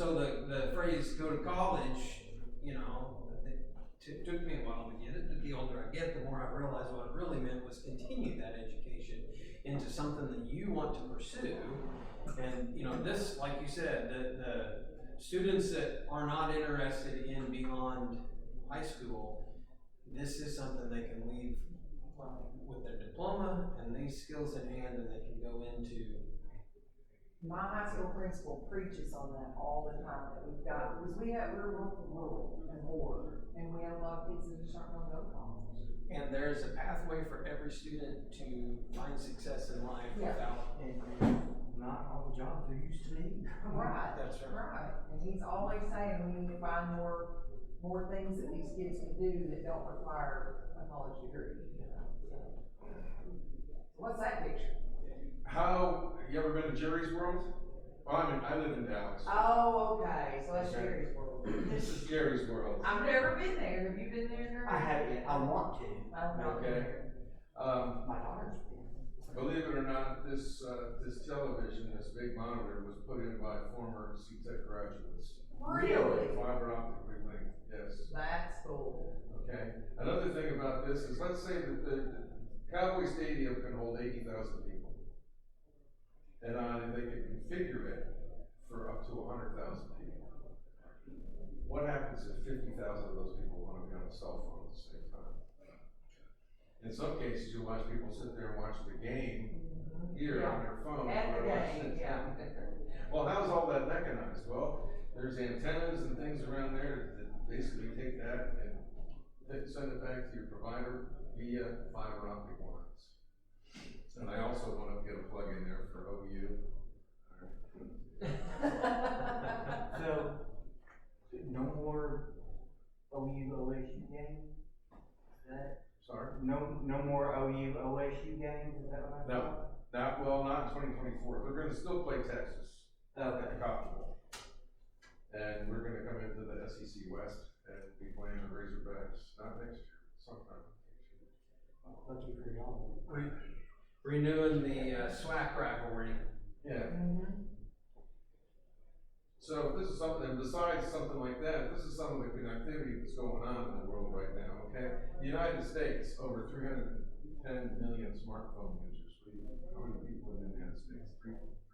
So the phrase "go to college," you know, it took me a while to get it, but the older I get, the more I realize what it really meant was continue that education into something that you want to pursue. And, you know, this, like you said, the students that are not interested in beyond high school, this is something they can leave with their diploma and these skills in hand, and they can go into. My high school principal preaches on that all the time, that we've got, because we're rural and poor, and we have a lot of kids that just aren't gonna go to college. And there's a pathway for every student to find success in life without. And not all the jobs are used to me. Right. That's right. Right, and he's always saying we need to find more things that these kids can do that don't require a college degree, you know, so. What's that picture? You ever been to Jerry's World? Well, I live in Dallas. Oh, okay, so that's Okay. Jerry's World. This is Jerry's World. I've never been there, have you been there? I haven't, I want to. I've not been Okay. there. My daughter's been. Believe it or not, this television, this big monitor, was put in by former C-Tech graduates. Really? Fiber optically linked, yes. That's cool. Okay. Another thing about this is, let's say that the Cowboy Stadium can hold 80,000 people. And they can configure it for up to 100,000 people. What happens if 50,000 of those people want to be on a cell phone at the same time? In some cases, you'll watch people sit there and watch the game here on their phone. At the game, yeah. Well, how's all that mechanized? Well, there's antennas and things around there that basically take that and send it back to your provider via fiber optic lines. And I also want to get a plug in there for OU. So, no more OU OSU games? Is that? Sorry? No more OU OSU games, is that what I No. thought? Not in 2024. They're going to still play Texas at the Cotton Bowl. And we're going to come into the SEC West and be playing the Razorbacks, not next year, sometime next year. Lucky for y'all. Renewing the SWAC rivalry. Yeah. So this is something, and besides something like that, this is some of the connectivity that's going on in the world right now, okay? The United States, over 310 million smartphone users. How many people in the United States?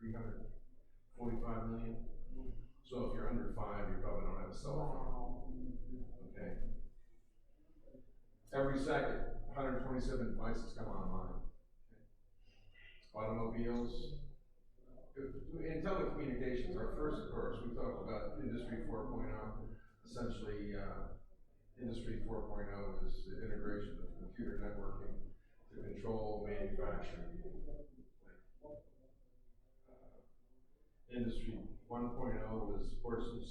345 million? So if you're under 5, you probably don't have a cell phone. Okay? Every second, 127 devices come online. Automobiles. In telecommunications, our first course, we talked about Industry 4.0. Essentially, Industry 4.0 is the integration of computer networking to control manufacturing. Industry 1.0 was horses.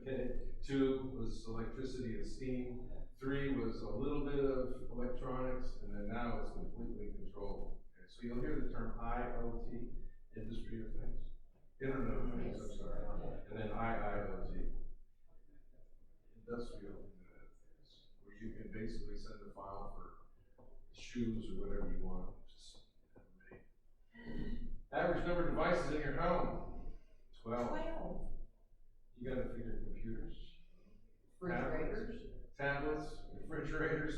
Okay. 2 was electricity and steam. 3 was a little bit of electronics, and then now it's completely controlled. Okay. So you'll hear the term IoT, Industry of Things, Internet of Things, I'm sorry, and then IIoT, Industrial Internet of Things, where you can basically send a file for shoes or whatever you want, just average number of devices in your home, 12. You gotta figure computers, tablets, refrigerators,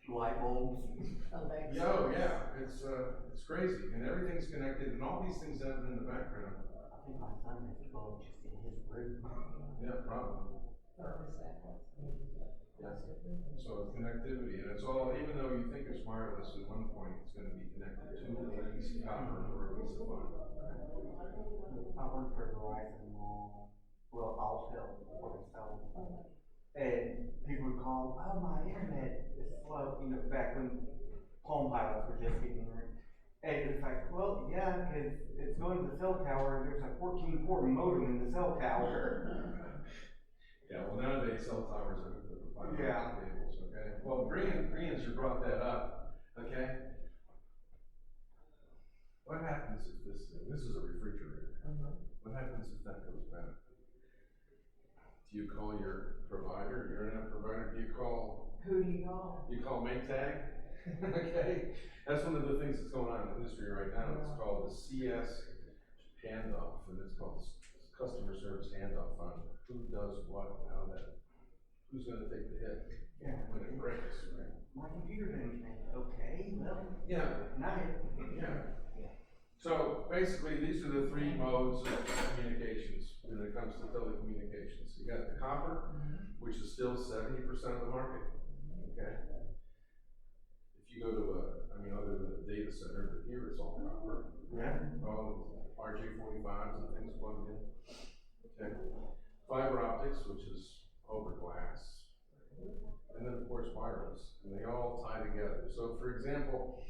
Light bulbs. Alexa. Yo, yeah, it's crazy, and everything's connected, and all these things happen in the background. I think my son has 12 just in his room. Yeah, probably. Yes. So it's connectivity, and it's all, even though you think it's wireless, at one point it's going to be connected to a piece of copper or a piece of fiber. I work for Verizon, Altel, before they sell them. And people would call, oh, my internet is slow, you know, back when Palm Pilots were just getting there. And it's like, well, yeah, because it's going to the cell tower, and there's a 14.4 modem in the cell tower. Yeah, well, nowadays cell towers are the fiber Yeah. cables, okay? Well, Brian's you brought that up, okay? What happens if this is a refrigerator. What happens if that goes bad? Do you call your provider, your internet provider? Do you call? Who do you call? You call Maytag? Okay, that's one of the things that's going on in the industry right now. It's called the CS handoff, and it's called customer service handoff on who does what, and how that, who's gonna take the hit Yeah. when it breaks, right? My computer didn't connect. Okay, well, Yeah, night. yeah. So basically, these are the three modes of communications when it comes to telecommunications. You got the copper, which is still 70% of the market, okay? If you go to other than a data center, but here it's all copper. Yeah. All RJ45s and things plugged in. Okay. Fiber optics, which is over glass. And then, of course, wireless. And they all tie together. So, for example,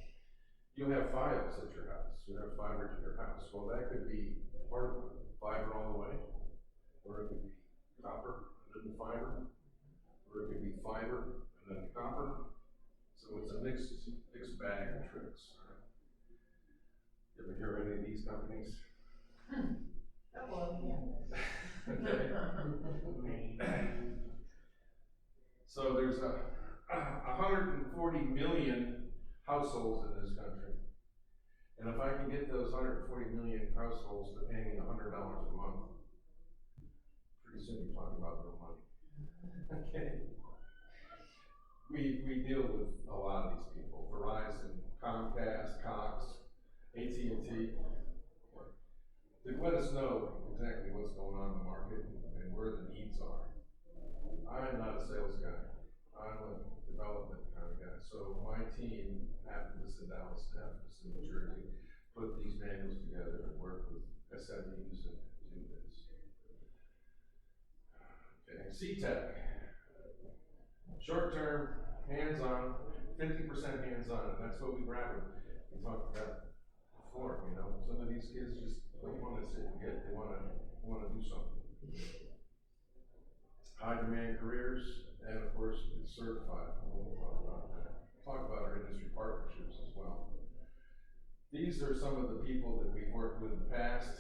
you have files at your house. You have fiber to your house. Well, that could be part of fiber all the way, or it could be copper and then fiber, or it could be fiber and then copper. So it's a mixed bag of tricks. You ever hear of any of these companies? Oh, yeah. Okay. So there's 140 million households in this country. And if I can get those 140 million households to pay me $100 a month, pretty soon you're talking about real money. Okay. We deal with a lot of these people: Verizon, Comcast, Cox, AT&T. They let us know exactly what's going on in the market and where the needs are. I'm not a sales guy. I'm a development kind of guy. So my team, half of us in Dallas, half of us in New Jersey, put these manuals together and work with SMEs and do this. Okay, CTEC. Short term, hands-on, 50% hands-on, and that's what we talked about before, some of these kids just don't want to sit and get, they want to do something. High demand careers, and of course, it's certified. We'll talk about that. Talk about our industry partnerships as well. These are some of the people that we've worked with in the past,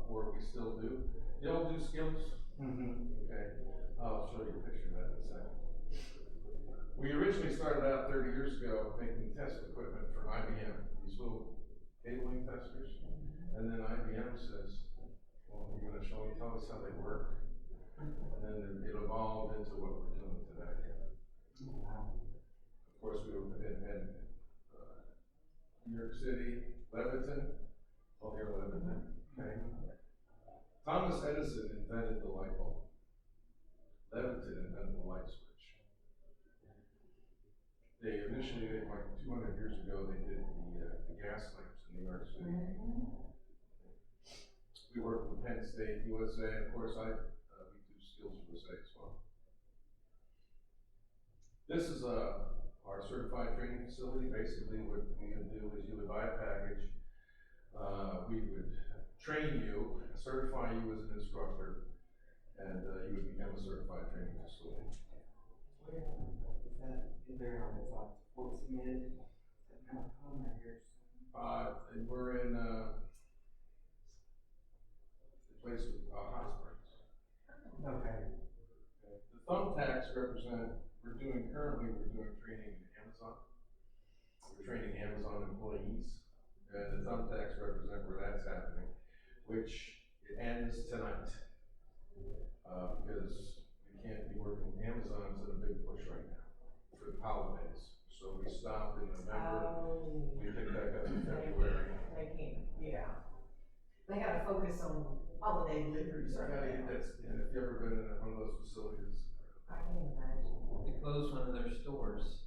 or we still do. You all do skills? Mm-hmm. Okay, I'll show you a picture of that in a second. We originally started out 30 years ago making test equipment for IBM, these little cabling testers. And then IBM says, well, you're going to tell us how they work. And then it evolved into what we're doing today. Wow. Of course, we were in New York City, Lebanon, all near Lebanon, okay? Thomas Edison invented the light bulb. Lebanon invented the light switch. They initially, like 200 years ago, they did the gas lamps in New York City. We work with Penn State, USA, of course, we do Skills USA as well. This is our certified training facility. Basically, what we would do is you would buy a package. We would train you, certify you as an instructor, and you would become a certified training facility. Where is that? Is there on the top? Fort Smith? Is that kind of home right here? And we're in the place with Hot Springs. Okay. The thumbtacks represent, we're doing training in Amazon. We're training Amazon employees. And the thumbtacks represent where that's happening, which it ends tonight. Because we can't be working, Amazon's in a big push right now for the holidays. So we stopped in November, we picked back up in February. They can't, yeah. They gotta focus on holiday deliveries right now. And if you've ever been in one of those facilities, I can imagine. They closed one of their stores.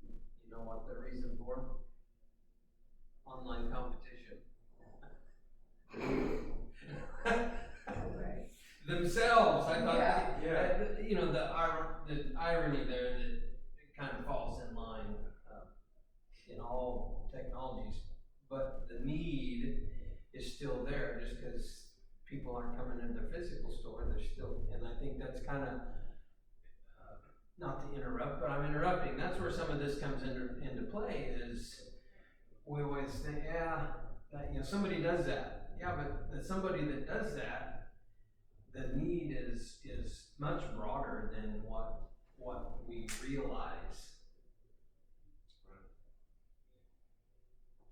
You know what the reason for? Online competition. Okay. Themselves, I thought, Yeah. the irony there that it kind of falls in line in all technologies, but the need is still there just because people aren't coming in their physical store, they're still, and I think that's kind of, not to interrupt, but I'm interrupting, that's where some of this comes into play is we always think, somebody does that. Yeah, but the somebody that does that, the need is much broader than what we realize.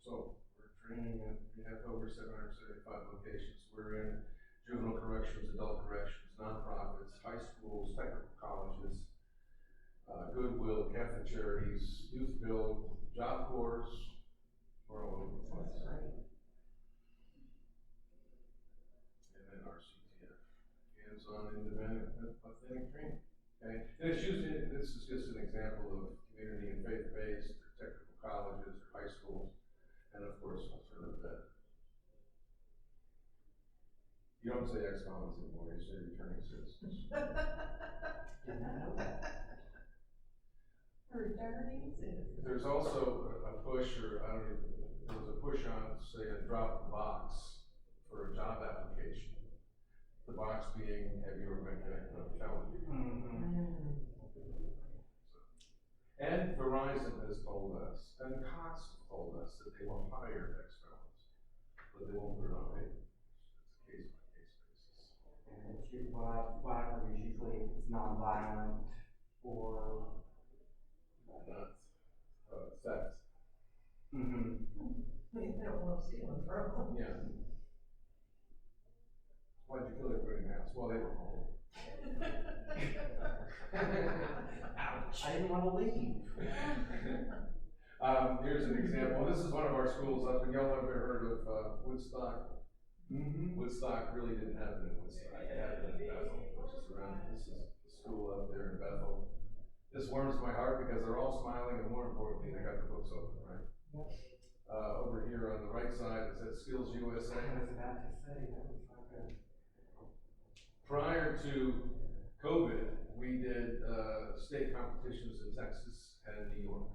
so we're training, and we have over 775 locations. We're in juvenile corrections, adult corrections, nonprofits, high schools, technical colleges, Goodwill, Catholic Charities, Youth Build, Job Corps, we're all over the place. That's right. And then RCTF, hands-on independent authentic training. Okay, and it's used in, this is just an example of community and faith-based, or technical colleges, or high schools, and of course, alternative ed. You don't say ex-felons anymore, you say returning citizens. Did not know that. Returning citizens. There's also a push, or I don't even, there was a push on, say, a drop the box for a job application. The box being, have you ever been convicted of a felony? Mm-hmm. And Verizon has told us, and Cox has told us that they will hire ex-felons, but they won't put it on paper. It's a case-by-case basis. And it's usually, what I've heard is usually if it's non-violent or. Not theft. Mm-hmm. They don't want to steal from them. Yeah. Why'd you kill everybody in the house? Well, they were home. Ouch. I didn't want to leave. Here's an example. This is one of our schools up in, y'all have ever heard of Woodstock? Mm-hmm. Woodstock really didn't happen in Woodstock. It happened in Bethel, which is around, this is the school up there in Bethel. This warms my heart because they're all smiling, and more importantly, they got the books open, right? Yep. Over here on the right side, it says Skills USA. I was about to say, that was like a. Prior to COVID, we did state competitions in Texas and New York.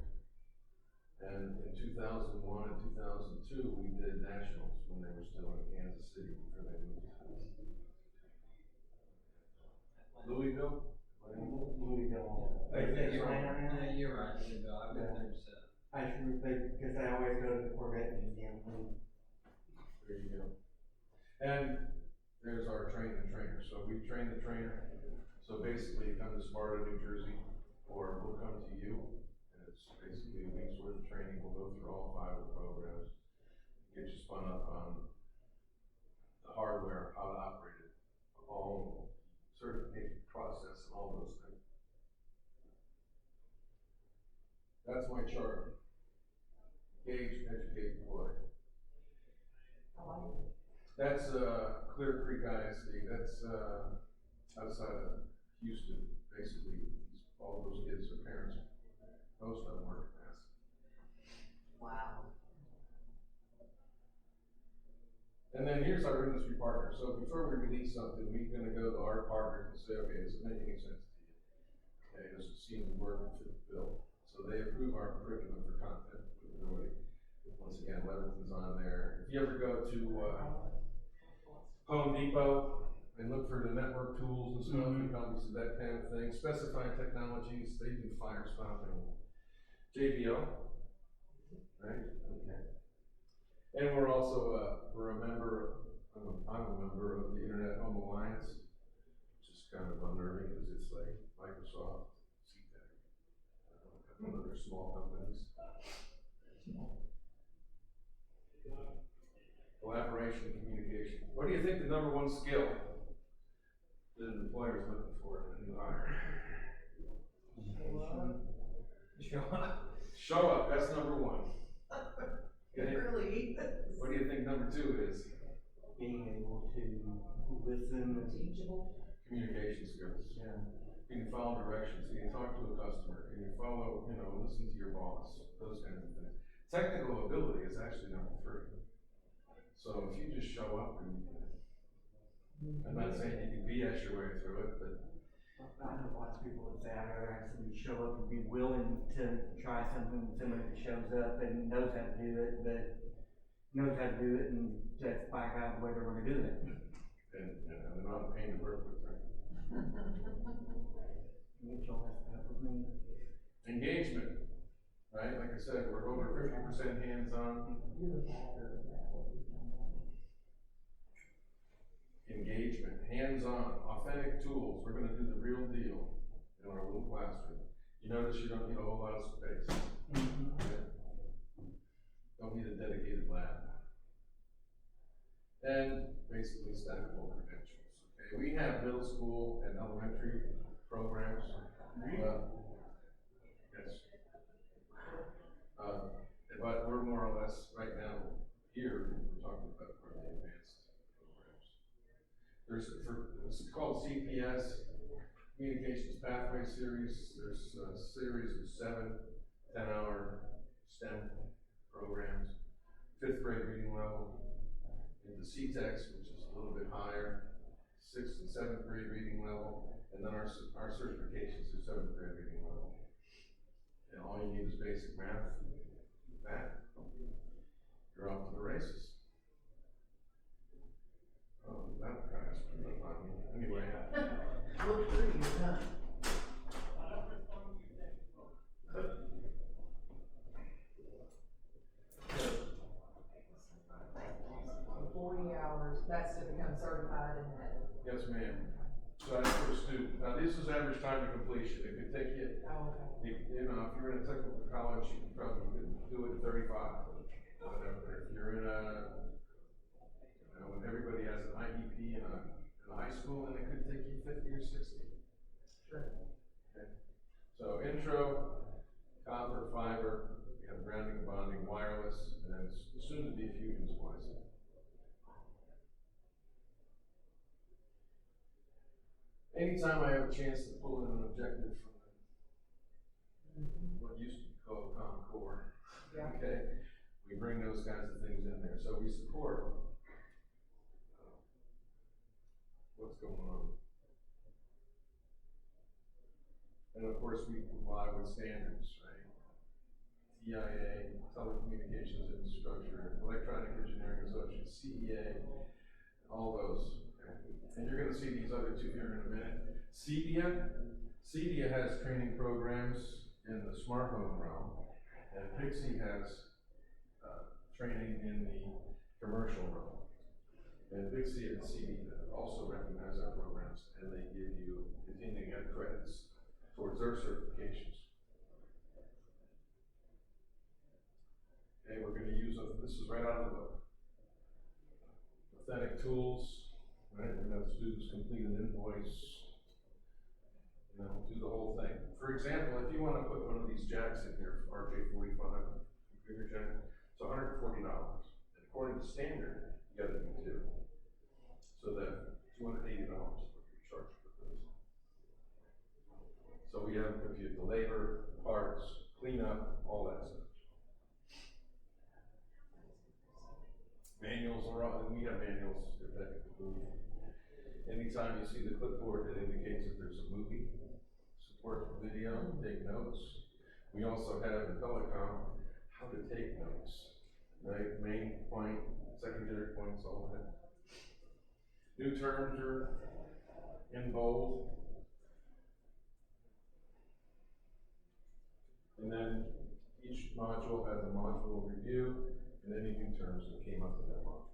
And in 2001 and 2002, we did nationals when they were still in Kansas City before they moved to Louisville. Louisville. Yeah, You're right. yeah, you're right, Louisville, I've been there, so. I should, because I always go to the Corvette Museum. There you go. And there's our train the trainer. So we train the trainer. So basically, you come to Sparta, New Jersey, or we'll come to you. And it's basically a week's worth of training. We'll go through all 5 of the programs, get you spun up on the hardware, how to operate it, all certification process, and all those things. That's my chart. Engage, educate, deploy. I like it. That's Clear Creek ISD. That's outside of Houston. Basically, all those kids are parents. Most of them work at Mass. Wow. And then here's our industry partner. So before we release something, we're going to go to our partners and say, okay, does it make any sense to you? Okay, does it seem to work and fit the bill? So they approve our curriculum for content applicability. Once again, Levinton's on there. If you ever go to Home Depot and look for the network tools and stuff, you probably see that kind of thing. Specified Technologies, they do fire stopping. JBL, right? Okay. And we're also we're a member. I'm a member of the Internet Home Alliance, which is kind of unnerving because it's like Microsoft, CTEC, a couple other small companies. Collaboration and communication. What do you think the #1 skill that an employer is looking for in a new hire? Show up. Show up, that's #1. It Okay. really is. What do you think #2 is? Being able to listen. Teachable. Communication skills. Yeah. You can follow directions, you can talk to a customer, you can follow, listen to your boss, those kinds of things. Technical ability is actually #3. So if you just show up and I'm not saying you can BS your way through it, but I know lots of people that say I'd rather have somebody show up and be willing to try something than somebody that shows up and knows how to do it, but knows how to do it and just back out the way they're gonna do it. and they're not a pain to work with, right? Mitchell has that with me. Engagement, right? Like I said, we're over 50% hands-on. You're better at what you've done. Engagement, hands-on, authentic tools. We're gonna do the real deal in our little classroom. You notice you don't need a whole lot of space. Okay? Don't need a dedicated lab. and basically stackable credentials. Okay, we have middle school and elementary programs. Yes. But we're more or less, right now, here, we're talking about the advanced programs. It's called CPS, Communications Pathway Series. There's a series of 7 10-hour STEM programs, 5th grade reading level, into CTEX, which is a little bit higher, 6th and 7th grade reading level, and then our certifications are 7th grade reading level. And all you need is basic math, you're off to the races. Oh, that guy's pretty funny. Anyway. Look through your time. So 40 hours, that's to become certified in that. Yes, ma'am. So that's for a student. Now, this is average time to completion. It could take you, Oh, okay. if you're in a technical college, you probably could do it in 35. Whatever. If you're in when everybody has an IEP in a high school, then it could take you 50 or 60. Sure. Okay. So intro, copper, fiber, we have grounding and bonding, wireless, and then soon to be fusion splicing. Anytime I have a chance to pull in an objective from what used to be called Common Core, Yeah. okay, we bring those kinds of things in there. So we support what's going on. And of course, we comply with standards, right? TIA, Telecommunications Infrastructure, Electronic Engineering Association, CEA, all those. Okay? And you're going to see these other two here in a minute. CEDIA has training programs in the smart home realm, and Pixie has training in the commercial realm. And Pixie and CEDIA also recognize our programs, and they give you continuing ed credits towards their certifications. Okay, we're going to use this is right out of the book. Authentic tools, right? We're going to have students complete an invoice, do the whole thing. For example, if you want to put one of these jacks in here, RJ45 computer jack, it's $140. And according to standard, you got to do 2. So that $280 what you're charged for those. So we have to compute the labor, parts, cleanup, all that stuff. Manuals are on, and we have manuals if that could move. Anytime you see the clipboard, it indicates that there's a movie. Support video, take notes. We also have in telecom how to take notes, right? Main point, secondary points, all that. New terms are in bold. And then each module has a module review and any new terms that came up in that module.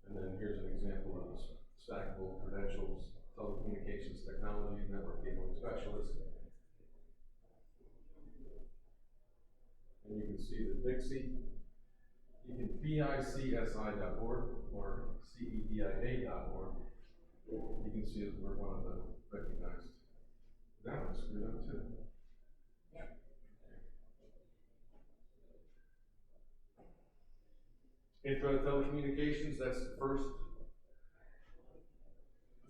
And then here's an example of the stackable credentials, telecommunications technology, network cabling specialist. And you can see the Dixie. You can BICSI.org or CEDIA.org. You can see that we're one of the recognized. That one screwed up too. Intro to telecommunications, that's the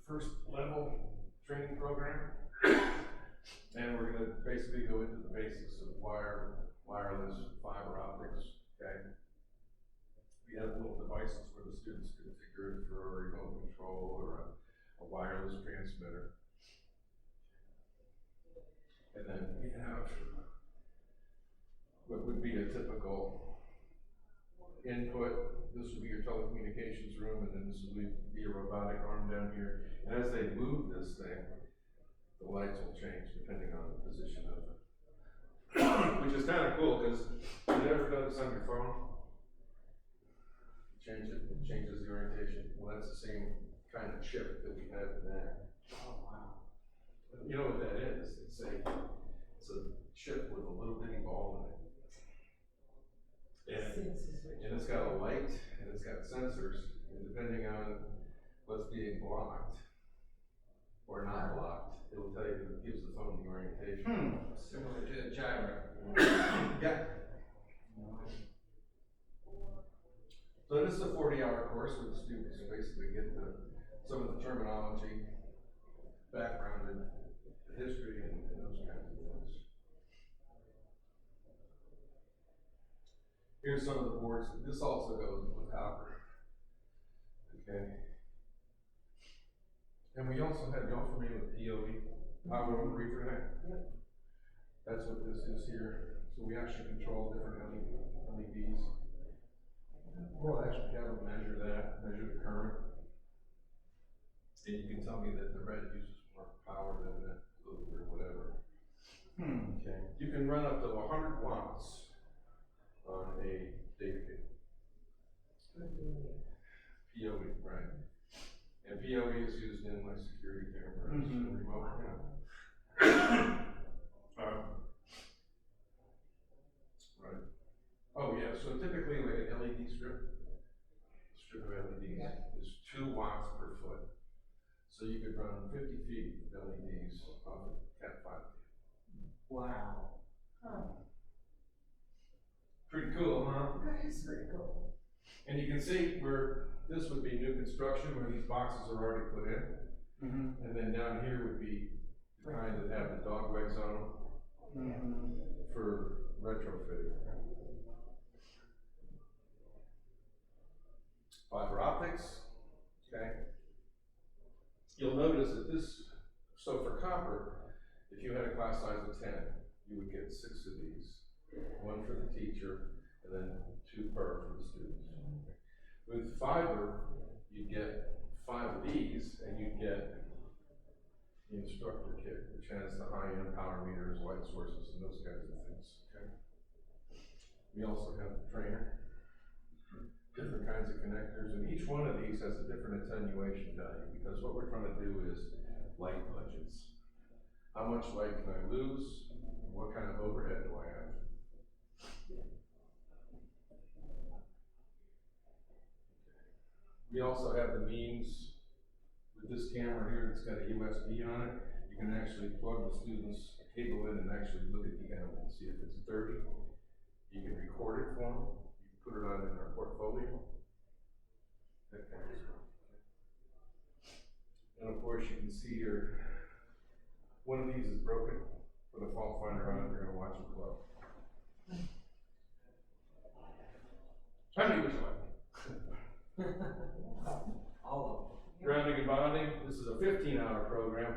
first level training program. And we're going to basically go into the basics of wireless, fiber optics, okay? We have little devices where the students configure it for a remote control or a wireless transmitter. And then we have what would be a typical input. This would be your telecommunications room, and then this would be a robotic arm down here. And as they move this thing, the lights will change depending on the position of it. Which is kind of cool, because you never done this on your phone. Change it changes the orientation. Well, that's the same kind of chip that we have in there. Oh, wow. You know what that is? It's a chip with a little bitty ball in it. And it's got a light, and it's got sensors, and depending on what's being blocked or not blocked, it'll tell you, it gives the phone the orientation. Similar to a gyro. Yeah. So this is a 40-hour course where the students basically get some of the terminology, background, and the history, and those kinds of things. Here's some of the boards. This also goes with copper. Okay. And we also have, y'all familiar with POE? Power over Ethernet? Yep. That's what this is here. So we actually control different LEDs. We'll actually have them measure the current. And you can tell me that the red uses more power than the blue or whatever. Okay. You can run up to 100 watts on a data cable. POE, right? And POE is used in like security cameras and remote. Right. Oh yeah, so typically like an LED strip of LEDs is 2 watts per foot. So you could run 50 feet of LEDs off a Cat 5. Wow. Pretty cool, huh? That is pretty cool. And you can see where this would be new construction, where these boxes are already put in. And then down here would be the kind that have the dog legs on them for retrofitting. Fiber optics, okay. You'll notice that so for copper, if you had a class size of 10, you would get 6 of these. 1 for the teacher, and then 2 per for the students. With fiber, you get 5 of these, and you get the instructor kit, which has the high-end power meters, light sources, and those kinds of things, okay? We also have the trainer, different kinds of connectors, and each one of these has a different attenuation value, because what we're trying to do is light budgets. How much light can I lose? What kind of overhead do I have? We also have the means with this camera here that's got a USB on it. You can actually plug the student's cable in and actually look at the M and see if it's dirty. You can record it for them. You can put it on in our portfolio. That kind of stuff. And of course, you can see here, one of these is broken. Put a fault finder on it, you're gonna watch it glow. How many would you like? All of them. Grounding and bonding, this is a 15-hour program.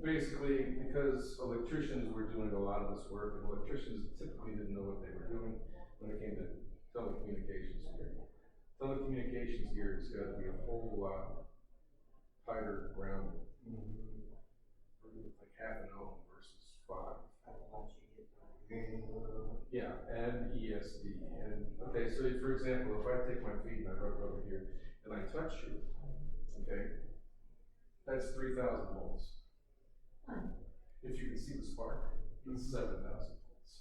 Basically, because electricians were doing a lot of this work, and electricians typically didn't know what they were doing when it came to telecommunications gear. Telecommunications gear has got to be a whole lot tighter grounding. Like half an ohm versus 5. Yeah, and ESD. And okay, so for example, if I take my feet and I rub it over here and I touch you, okay, that's 3,000 volts. If you can see the spark, it's 7,000 volts.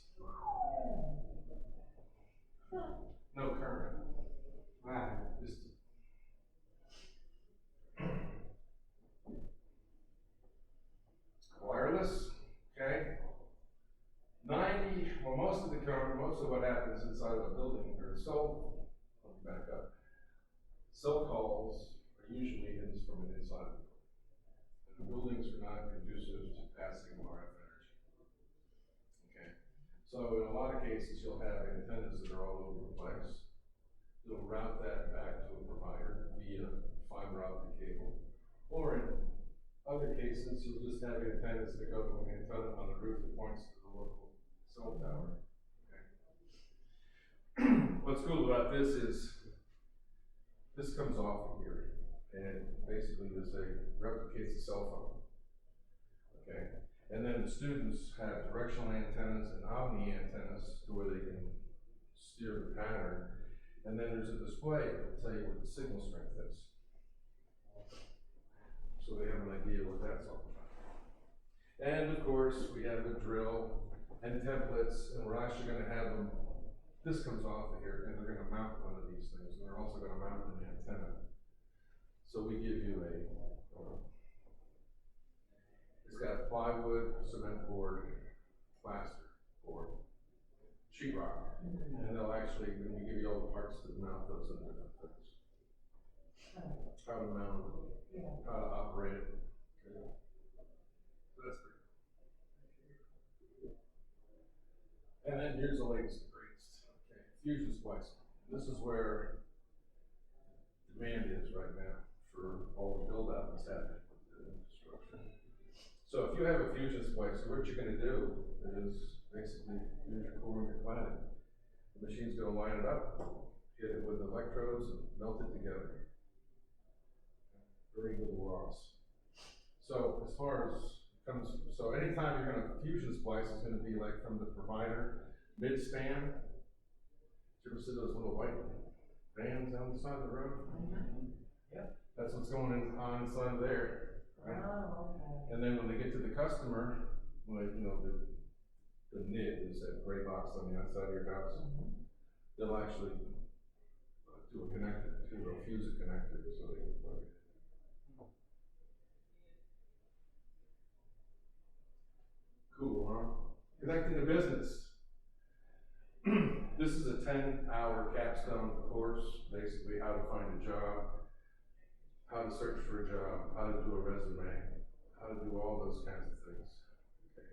No current. Wow. Just wireless, okay? Most of what happens inside of a building or let me back up. Cell calls are usually from an inside of the building. And the buildings are not conducive to passing RF energy. Okay? So in a lot of cases, you'll have antennas that are all over the place. You'll route that back to a provider via fiber optic cable. Or in other cases, you'll just have antennas that go to an antenna on the roof that points to the local cell tower. Okay. What's cool about this is this comes off of here, and basically replicates a cell phone. Okay, and then the students have directional antennas and omni antennas to where they can steer the pattern, and then there's a display that will tell you what the signal strength is. So they have an idea what that's all about. And of course, we have the drill and templates, and we're actually going to have them this comes off of here, and they're gonna mount one of these things, and they're also gonna mount an antenna. So we give you it's got plywood, cement board, plaster board, sheetrock, and they'll actually, when we give you all the parts to mount those in different things. How to mount it, how to operate it. Okay. So that's pretty cool. And then here's the latest and greatest. Okay, fusion splicing. This is where demand is right now for all the build out that's happening with the infrastructure. So if you have a fusion splicer, what you're gonna do is basically use your cooling and cladding. The machine's gonna line it up, hit it with electrodes and melt it together. Very little loss. So as far as comes, so anytime you're gonna fusion splice is gonna be like from the provider mid-span. Did you ever see those little white vans down the side of the road? Yep. That's what's going on inside of there, right? Oh, okay. And then when they get to the customer, like, you know, the NID is that gray box on the outside of your house. They'll actually do a connector, they'll fuse a connector so they can plug it. Cool, huh? Connecting to business. This is a 10-hour capstone course, basically how to find a job, how to search for a job, how to do a resume, how to do all those kinds of things. Okay.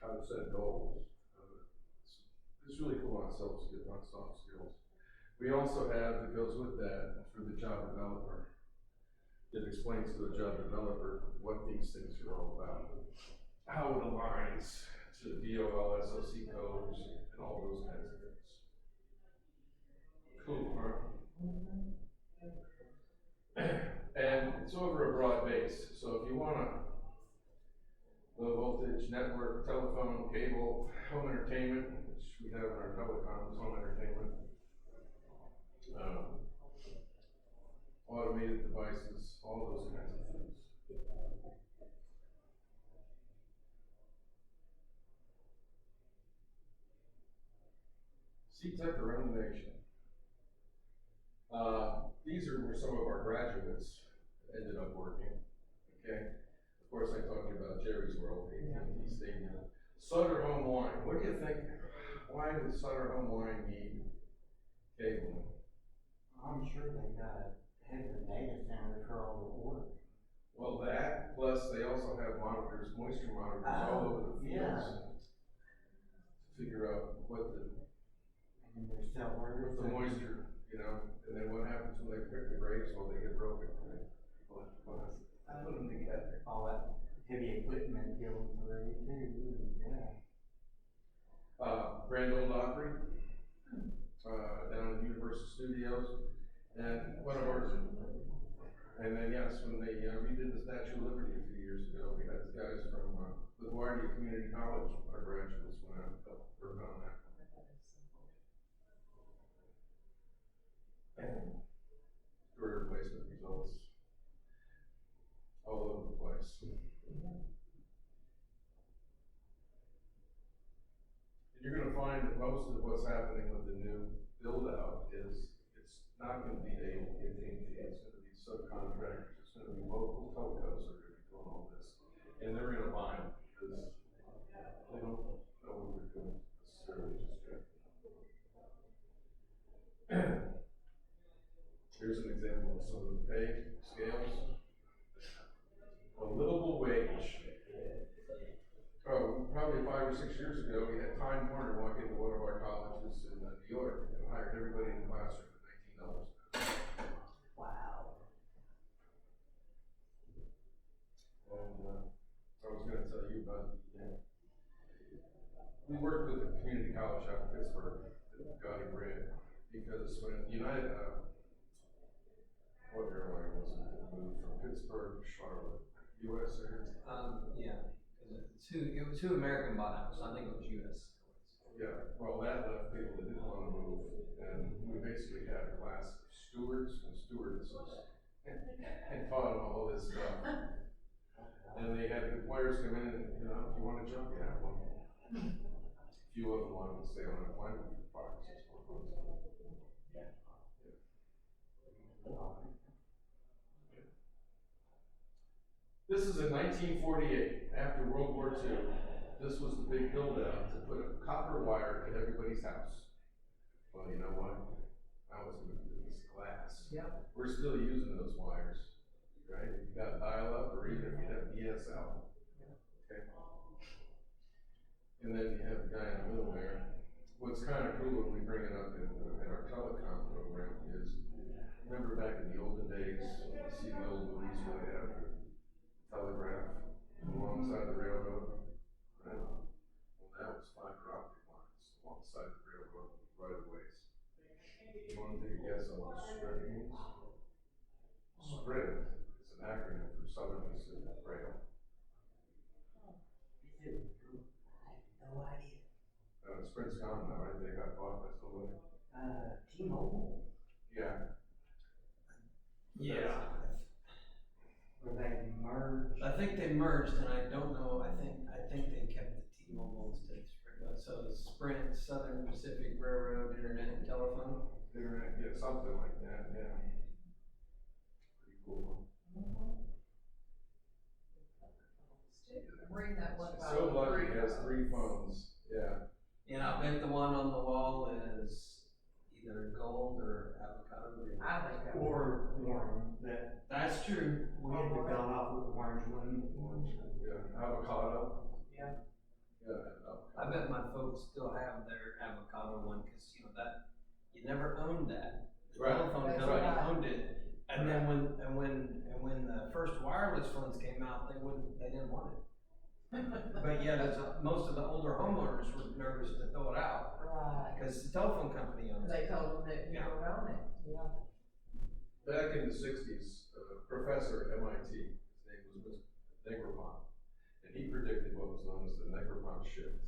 How to set goals. It's really cool on soft skills. We also have, that goes with that, for the job developer. It explains to a job developer what these things are all about, how it aligns to DOL, SOC codes, and all those kinds of things. Cool, huh? And it's over a broad base. So if you want a low voltage network, telephone, cable, home entertainment, which we have in our telecoms, home entertainment, automated devices, all those kinds of things. C-Tech around the nation. These are where some of our graduates ended up working, okay? Of course, I talked to you about Jerry's World, AT&T Stadium. Sutter Home Wine, what do you think? Why does Sutter Home Wine need cabling? I'm sure they got a heavy data center for all the water. Well, that, plus they also have monitors, moisture monitors all over the fields. To figure out what the moisture, you know, and then what happens when they pick the grapes while they get broken, right? Put them together. All that heavy equipment going through too, yeah. Grand Ole Opry, down at Universal Studios, and one of ours. And then yes, when they redid the Statue of Liberty a few years ago, we had the guys from LaGuardia Community College, our graduates went out and worked on that. And career placement results all over the place. And you're going to find that most of what's happening with the new build out is it's not going to be AT&T, it's going to be subcontractors, it's going to be local telcos that are going to be doing all this. And they're going to buy them because they don't know what they're doing necessarily just yet. Here's an example of some of the pay scales. A livable wage. Oh, probably 5 or 6 years ago, we had Time Warner walk into one of our colleges in New York and hired everybody in the classroom at $19. Wow. And I was going to tell you about, we worked with a community college out in Pittsburgh that got a grant because when United, what airline was it that moved from Pittsburgh to Charlotte? US Air? Yeah, it was who American bought out, so I think it was US. Yeah, well, that left people that didn't want to move, and we basically had a class of stewards and stewardesses and taught them all this stuff. And they had the employers come in and, you know, if you want a job, you have one. few of them wanted to stay on unemployment for 5 or 6 more months. This is in 1948, after World War II. This was the big build-out to put a copper wire to everybody's house. Well, you know what? I was going to do this glass. Yep. We're still using those wires, right? If you got dial-up or even if you have DSL. Okay. And then you have the guy in the middle there. What's kind of cool when we bring it up in our telecom program is, remember back in the olden days, you see the old movies where they have the telegraph alongside the railroad, right? Well, that was fiber optic lines alongside the railroad right of ways. You want to take a guess on what Sprint means? Sprint is an acronym for Southern Pacific Rail. No idea. Sprint's gone now, right? They got bought by somebody. T-Mobile. Yeah. Yeah. Were they merged? I think they merged, and I don't know, I think they kept the T-Mobile instead of Sprint. So the Sprint, Southern Pacific Railroad, Internet and Telephone. Internet, yeah, something like that, yeah. Pretty cool. Bring that one. So lucky he has 3 phones, yeah. And I bet the one on the wall is either gold or avocado green. I think that. Or orange, that, That's true. we had to gone off with the orange one. Yeah, avocado. Yeah. Yeah, avocado. I bet my folks still have their avocado one, cause you know that, you never owned that. The Right. telephone That's company right. owned it, and then when the first wireless phones came out, they didn't want it. But yet, most of the older homeowners were nervous to throw it out, Right. cause the telephone company owns it. They told them that you Yeah. don't own it, yeah. Back in the 60s, a professor at MIT, his name was Mr. Negroponte, and he predicted what was known as the Negroponte shift.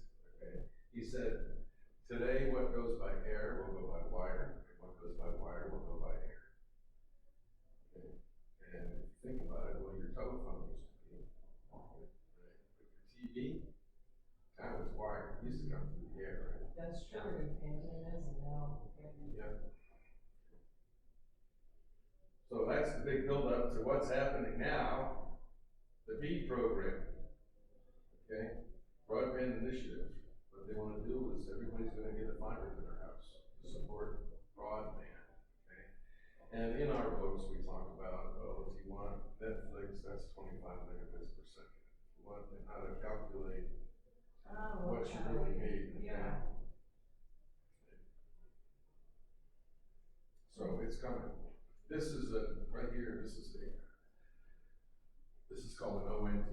Okay, he said, today what goes by air will go by wire, and what goes by wire will go by air. Okay, and if you think about it, well, your telephone used to be, right? But your TV, that was wired, it used to come through the air, right? That's true, antennas and now. Yeah. So that's the big build-up to what's happening now, the BEAD program, okay? Broadband initiative. What they want to do is everybody's going to get a fiber to their house to support broadband, okay? And in our books, we talk about, oh, if you want Netflix, that's 25 megabits per second. If you want how to calculate what you really need, okay? Yeah. So it's coming. This is right here, this is called an ONT,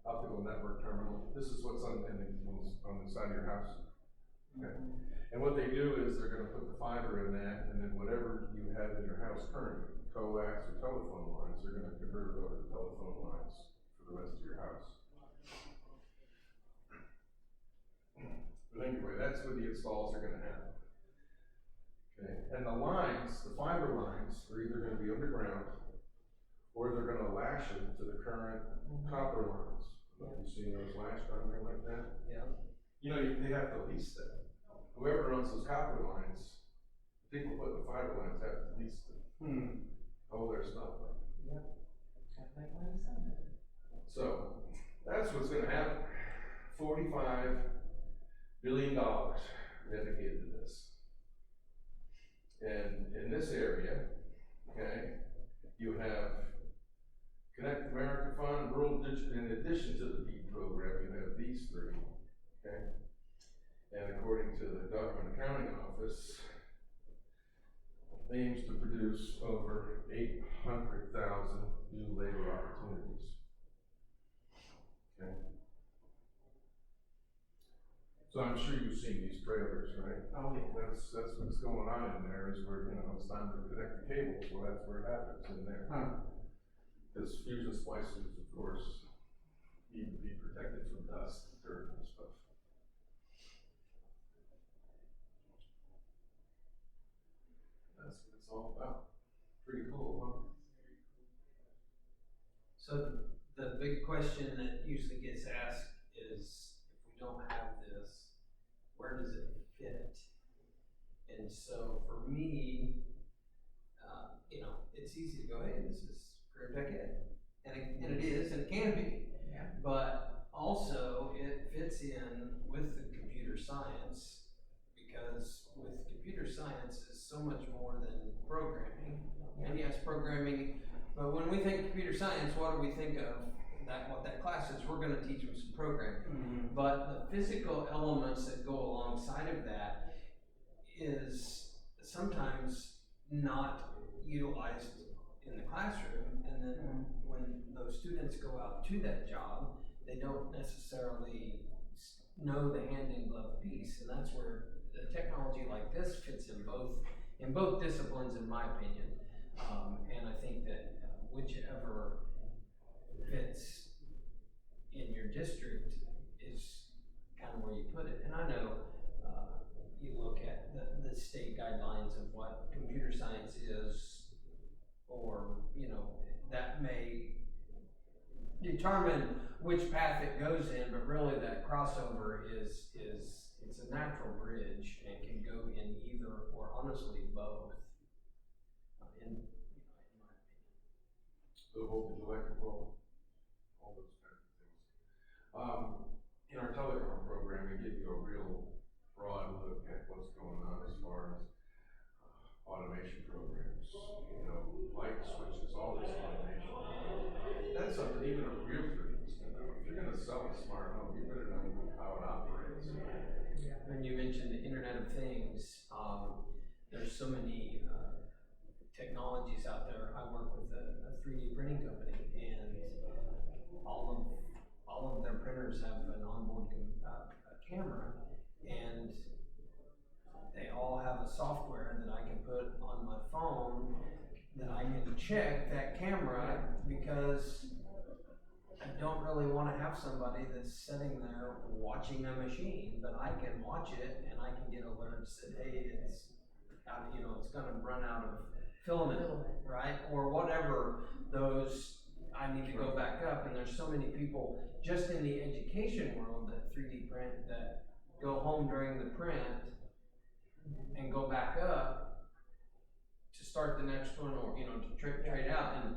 optical network terminal. This is what's on the side of your house. Okay. And what they do is they're gonna put the fiber in that, and then whatever you have in your house currently, coax or telephone lines, they're gonna convert it over to telephone lines for the rest of your house. But anyway, that's where the installs are gonna happen. Okay, and the lines, the fiber lines, are either gonna be underground, or they're gonna lash them to the current copper lines. Have you seen those lashed on there like that? Yeah. You know, they have to lease them. Whoever owns those copper lines, the people putting the fiber lines have to lease them. Hold their stuff up. Gotta make money someday. So, that's what's gonna happen. $45 billion dedicated to this. And in this area, okay, you have Connect America Fund, Rural Digital, in addition to the BEAD program, you have these 3, okay? And according to the Government Accounting Office, aims to produce over 800,000 new labor opportunities. Okay? So I'm sure you've seen these trailers, right? Oh, yeah. That's what's going on in there, is where, you know, it's time to connect the cables, well, that's where it happens in there. Because fusion splices, of course, need to be protected from dust, dirt, and stuff. That's what it's all about. Pretty cool, huh? So the big question that usually gets asked is, if we don't have this, where does it fit? And so for me, it's easy to go, hey, this is career tech ed. And it is, and it can be. Yeah. But also it fits in with the computer science, because with computer science is so much more than programming. And yes, programming, but when we think computer science, what do we think of? What that class is, we're gonna teach them some programming. But the physical elements that go alongside of that is sometimes not utilized in the classroom, and then when those students go out to that job, they don't necessarily know the hand-in-glove piece, and that's where the technology like this fits in both disciplines, in my opinion. And I think that whichever fits in your district is kind of where you put it. And I know you look at the state guidelines of what computer science is, or that may determine which path it goes in, but really that crossover is it's a natural bridge and can go in either, or honestly both. In my opinion. The voltage, electrical, all those kinds of things. In our telecom program, we give you a real broad look at what's going on as far as automation programs, light switches, all this automation. That's something even a realtor needs to know. If you're gonna sell a smart home, you better know how it operates. When you mentioned the Internet of Things, there's so many technologies out there. I work with a 3D printing company, and all of their printers have an onboard camera, and they all have a software that I can put on my phone that I can check that camera, because I don't really want to have somebody that's sitting there watching a machine, but I can watch it and I can get alerts that, hey, it's gonna run out of filament, right? Or whatever those, I need to go back up. And there's so many people just in the education world that 3D print, that go home during the print and go back up to start the next one, or to trade out. And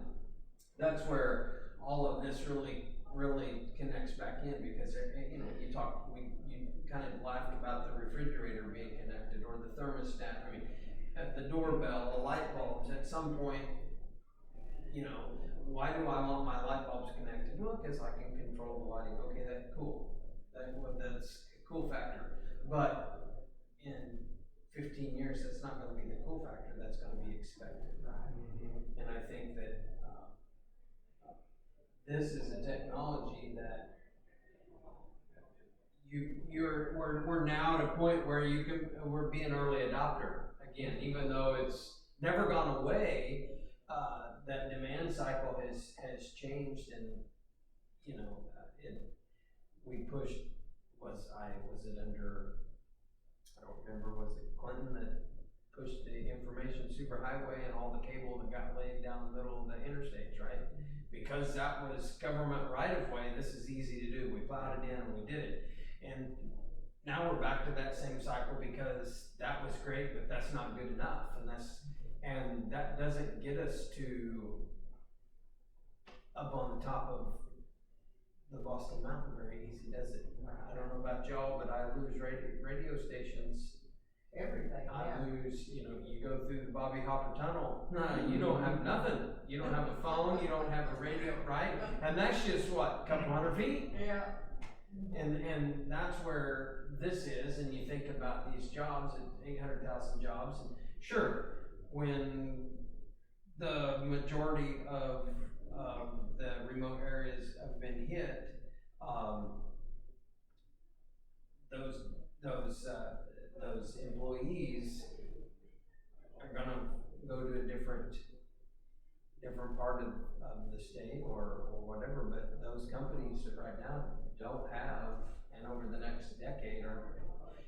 that's where all of this really connects back in, because you kind of laughed about the refrigerator being connected, or the thermostat. I mean, at the doorbell, the light bulbs. At some point, why do I want my light bulbs connected? Well, because I can control the lighting. Okay, that's cool. That's a cool factor. But in 15 years, that's not going to be the cool factor. That's going to be expected, right? And I think that this is a technology that we're now at a point where we're being early adopter again, even though it's never gone away. That demand cycle has changed, and we pushed. Was it under? I don't remember. Was it Clinton that pushed the information superhighway and all the cable that got laid down the middle of the interstates, right? Because that was government right of way. This is easy to do. We plowed it in and we did it. And now we're back to that same cycle, because that was great, but that's not good enough. And that doesn't get us to up on the top of the Boston Mountain very easy, does it? I don't know about y'all, but I lose radio stations. Everything, I lose, you go through the Bobby Hopper Tunnel. You don't have nothing. You don't have a phone, you don't have a radio, right? And that's just what, a couple hundred feet? Yeah. And that's where this is, and you think about these jobs, 800,000 jobs, and sure, when the majority of the remote areas have been hit, those employees are gonna go to a different part of the state or whatever, but those companies that right now don't have, and over the next decade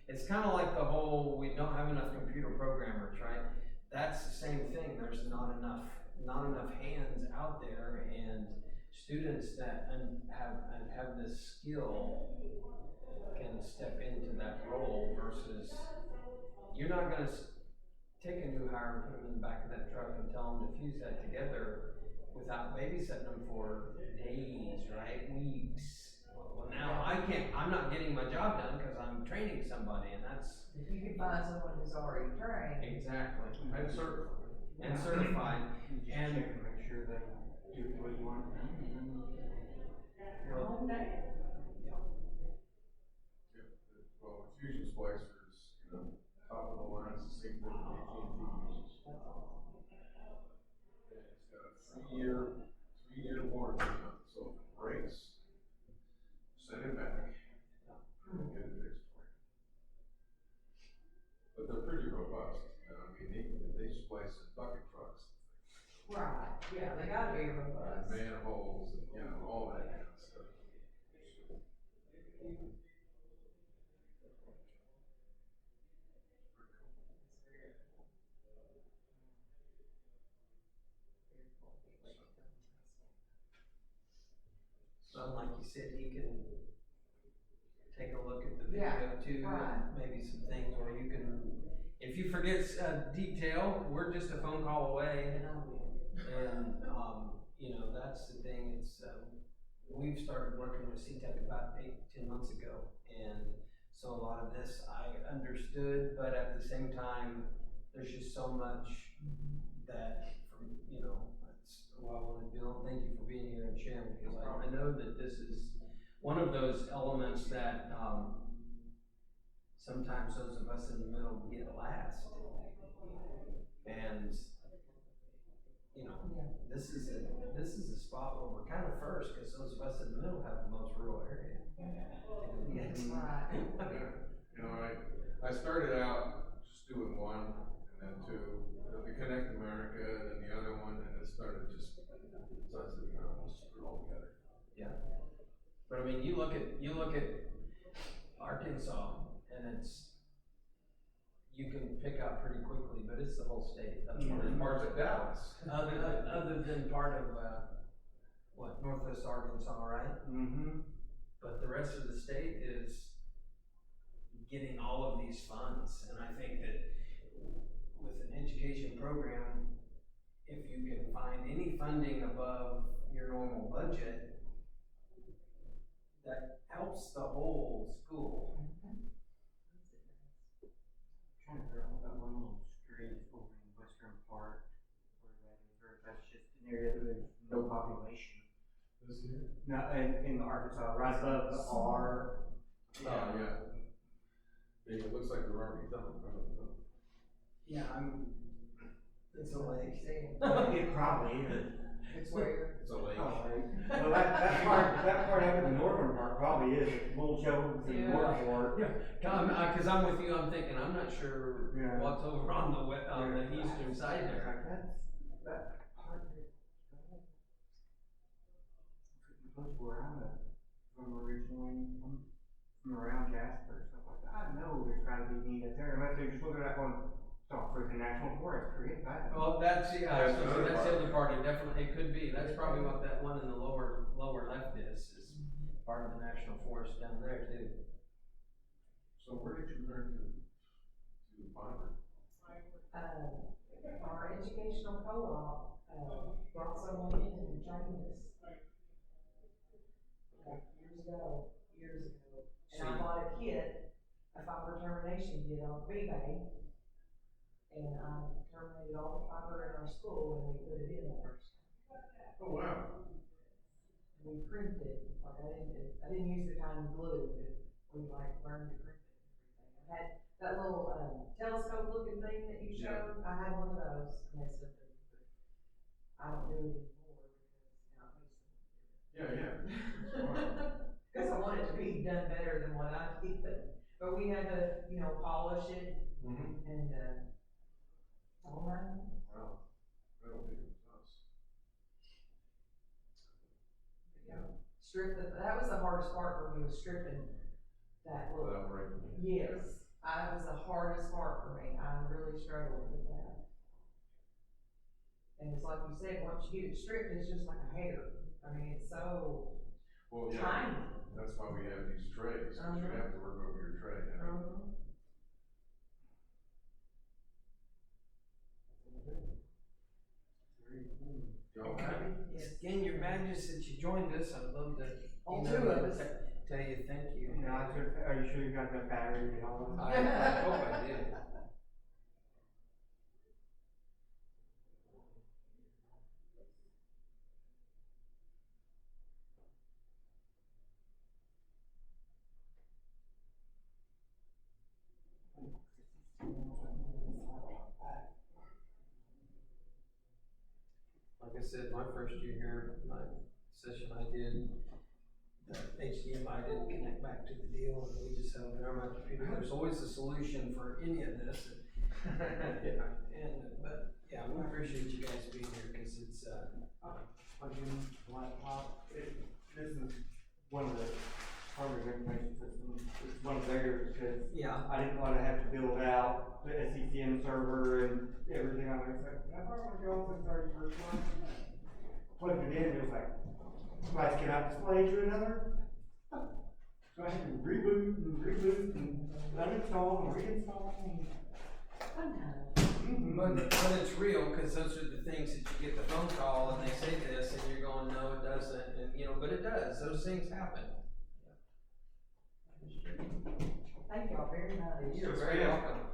it's kind of like the whole, we don't have enough computer programmers, right? That's the same thing. There's not enough hands out there, and students that have this skill can step into that role versus, you're not gonna take a new hire and put them in the back of that truck and tell them to fuse that together without babysitting them for days, right, weeks. Well, now I'm not getting my job done because I'm training somebody, and that's. If you can find someone who's already trained. Exactly. And certified. And certified, and. Check and make sure they do what you want. Home day. Well, fusion splicers, top of the line, it's the same thing AT&T uses. And it's got a three-year warranty on it, so if it breaks, send it back, and get it fixed for you. But they're pretty robust, I mean, they splice in bucket trucks. Right, yeah, they gotta be robust. And manholes, and, all that kind of stuff. So like you said, he can take a look at the Yeah, video too, right. and maybe some things where you can, if you forget a detail, we're just a phone call away. And, that's the thing, it's, we've started working with CTEC about 8-10 months ago. And so a lot of this I understood, but at the same time, there's just so much that, that's what I want to do. And thank you for being here and sharing, because I know that this is one of those elements that, sometimes those of us in the middle get last. And, this is a spot where we're kind of first, because those of us in the middle have the most rural area. Yes. Right. I started out just doing one, and then two, the Connect America, and then the other one, and it started just, so I said, let's just put it all together. Yeah. But I mean, you look at Arkansas, and you can pick out pretty quickly, but it's the whole state. That's one of the Parts of Dallas. other than part of, Northwest Arkansas, right? Mm-hmm. But the rest of the state is getting all of these funds, and I think that with an education program, if you can find any funding above your normal budget, that helps the whole school. Trying to figure out that one little street over in Western Park, where that is, or if that's just an area that there's no population. This here? No, in Arkansas, right above the R. Oh, yeah. It looks like they're already done. Yeah, it's a lake. It probably is. It's where. It's a lake. Oh, right. Well, that part up in the northern part probably is, it's Bull Shoals and Yeah. Northport. Yeah, cause I'm with you, I'm thinking, I'm not sure Yeah. what's over on the eastern side there. That part there. Close where I'm from originally, from around Jasper, stuff like that. I know there's gotta be need up there, unless they're just looking at that one, stop for the national forest, forget that. Well, that's the That's another that's part. the other part, it could be, that's probably what that one in the lower left is part of the national forest down there too. So where did you learn to find it? Our educational co-op, brought someone in and trained us. Years ago. And I bought a kit, a fiber termination kit on eBay. And I terminated all the fiber in our school and we put it in there. Oh, wow. We printed it, like I didn't use the kind of glue, but we learned to print it and everything. I had that little, telescope looking thing that you showed, I had one of those, I messed up with it, but I don't do it anymore because now it makes sense. Yeah. Cause I want it to be done better than what I did, but we had to, polish it Mm-hmm. and, all right. Wow. I don't think it was us. That was the hardest part for me, was stripping that little. That right. Yes, that was the hardest part for me, I really struggled with that. And it's like you said, once you get it stripped, it's just like a hair, I mean, it's so Well, yeah. tiny. That's why we have these trays, because you have to work over your tray. Joe, happy? Again, your badges that you joined us, I'd love to. All email two you of and us. Tell you thank you. You know, are you sure you got enough battery and all that? I hope I did. Like I said, my first year here, my session I did, the HDMI didn't connect back to the deal, and we just held it on my computer. There's always a solution for any of this. But yeah, we appreciate you guys being here, cause it's, Again, laptop, this is one of the hardware information systems, it's one of theirs, because yeah, I didn't wanna have to build out the SCCM server and everything on there, it's like, I don't wanna go on the 31st month. Plugged it in, it was like, lights cannot display to another. So I had to reboot and uninstall and reinstall. but it's real, cause those are the things that you get the phone call and they say this, and you're going, no, it doesn't, and you know, but it does, those things happen. Thank y'all very much. You're very welcome.